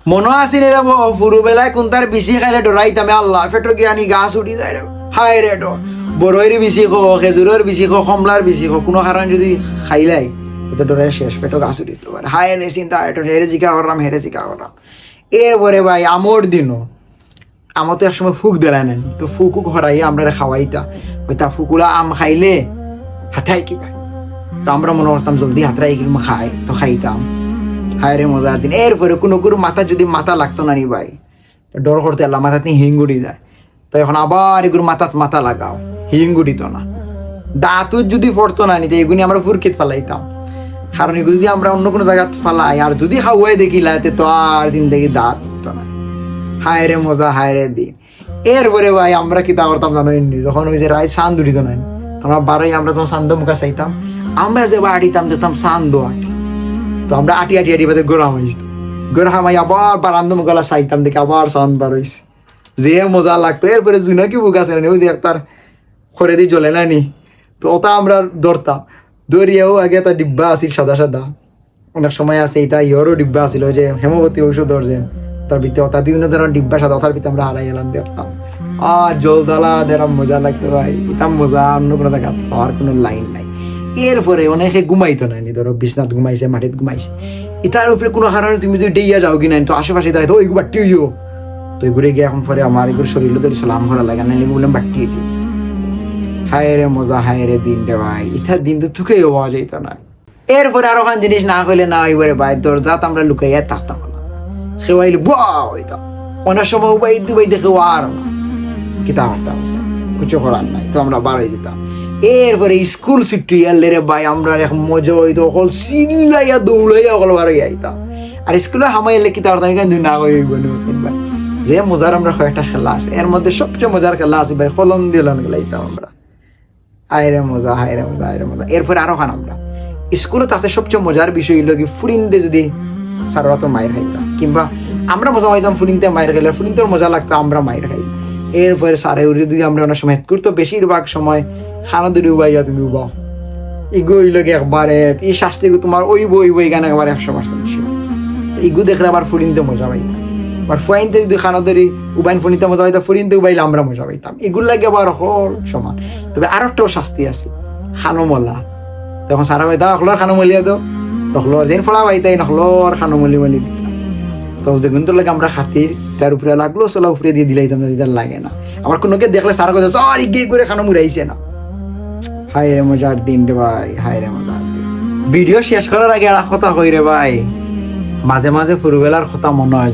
মনে আছে রে ফুরুবেলায় কোন তার বেশি খাইলে ডরাইতামে আল্লাহ ফেটো গিয়ানি গাছ উঠি যায় রে হায় রে ডর বড়ইর বেশি খো খেজুরের বেশি খো কমলার বেশি খো কোনো কারণ যদি খাইলাই তো ডরে শেষ পেটো গাছ উঠি দিতে পারে হায় রে চিন্তা এটা হেরে জিকা করলাম হেরে জিকা করলাম এরপরে ভাই আমর দিনও আমার তো একসময় ফুক দিলাই নেন তো ফুকু হরাই আমরা খাওয়াইতা ওই তা ফুকুলা আম খাইলে হাতাই কি পাই তো আমরা মনে করতাম জলদি হাতরাই কি খাই তো খাইতাম হায় রে মজার দিন এরপরে কোনো কোনো মাথা যদি মাথা লাগতো না নি ভাই ডর করতে আল্লাহ মাথা নিয়ে হিঙ্গুড়ি যায় তো এখন আবার এগুলো মাথা লাগাও হিঙ্গুড়ি তো না দাঁতও যদি পড়তো না নিতে এগুলি আমরা ফুরকিত ফালাইতাম কারণ এগুলো যদি আমরা অন্য কোনো জায়গায় ফালাই আর যদি খাওয়াই দেখিলাতে তো আর জিন্দগি দাঁত তো না হায় রে মজা হায় রে দিন এরপরে ভাই আমরা কি তা করতাম জানো যখন ওই যে রায় সান দুটিত নাই আমরা বারোই আমরা তখন সান্দ মুখা চাইতাম আমরা যে আটিতাম যেতাম সান্দ আটি তো আমরা আটি বাদে গোড়া হয়েছি গোড়া হামাই আবার বারান্দ মুখালা চাইতাম দেখে আবার সান বার হয়েছে যে মজা লাগতো এরপরে জুনাকি বুক আছে না ওই যে তার খরে দিয়ে জ্বলে না নি তো ওটা আমরা ধরতাম দৌড়িয়েও আগে একটা ডিব্বা আছিল সাদা অনেক সময় আছে এটা ইয়রও ডিব্বা আছিল যে হেমবতী ঔষধ ধরছেন তার ভিতরে ওটা বিভিন্ন ধরনের ডিব্বা সাদা ওটার ভিতরে আমরা হারাই এলাম দেখতাম আর জল দালা দেখলাম মজা লাগতো ভাই এটা মজা অন্য কোনো জায়গা পাওয়ার কোনো লাইন নাই এরপরে অনেকে ঘুমাইতো না ধরো বিছনাথ ঘুমাইছে মাটিত ঘুমাইছে এটার উপরে কোনো কারণে তুমি যদি ডেইয়া যাও কি নাই তো আশেপাশে দেয় তো ওই বাট্টি হইও তো ঘুরে গিয়ে এখন পরে আমার এগুলো শরীর ধরে সালাম করা লাগে না বললাম বাট্টি হইও হায় রে মজা হায় রে দিন রে ভাই ইটার দিন তো তুকেই পাওয়া যেত না এরপরে আরো খান জিনিস না করলে না এবারে ভাই তোর যাত আমরা লুকাইয়া থাকতাম না খেয়াইলে বুয়া হইতাম অনেক সময় উবাই দুবাই দেখে আর না কিতাব হতাম কিছু করার নাই তো আমরা বার হয়ে যেতাম এরপরে স্কুল ছুটি আনলে রে ভাই আমরা এখন মজা হইতো অকল চিল্লাইয়া দৌড়াইয়া অকল বার হয়ে আইতাম আর স্কুলে হামাই এলে কিতাব হতাম এখানে না হয়ে ভাই যে মজার আমরা কয়েকটা খেলা আছে এর মধ্যে সবচেয়ে মজার খেলা আছে ভাই ফলন দিয়ে গেলাইতাম আমরা হায়রে মজা হায়রে মজা হায়রে মজা এরপরে আরো খান আমরা স্কুলে তাতে সবচেয়ে মজার বিষয় হইল কি ফুরিনতে যদি সারা তো মায়ের খাইতাম কিংবা আমরা মজা পাইতাম ফুরিনতে মায়ের খাইলে ফুরিনতেও মজা লাগতো আমরা মায়ের খাই এরপরে সারে উড়ে যদি আমরা অনেক সময় করতো বেশিরভাগ সময় খানা দূরে উবাইয়া তুমি উবাও ইগো হইল কি একবারে এই শাস্তি তোমার ওই বই গান একবার 100% ইগো দেখলে আবার ফুরিনতে মজা পাইতাম আর ফুয়াইনতে যদি খানা ধরি উবাইন ফুনিতে মজা পাইতাম ফুরিনতে উবাইলে আমরা মজা পাইতাম এগুলো লাগে আবার হল সমান তবে আর একটাও শাস্তি আছে খানোমলা তখন সারা ভাই দাখলোর খানো মলিয়া দাও তখলোর যেন ফলা পাইতাই নখলোর খানো মলি দিতাম তো যেগুন তো লাগে আমরা খাতির তার উপরে লাগলো চলা উপরে দিয়ে দিলাইতাম না দিদার লাগে না আমার কোনোকে দেখলে সারা কথা সর গিয়ে করে খানো মুড়াইছে না হায় রে মজার দিন রে ভাই হায় রে মজার দিন ভিডিও শেষ করার আগে একটা কথা কই রে ভাই মাঝে মাঝে ফুরবেলার কথা মনে হয়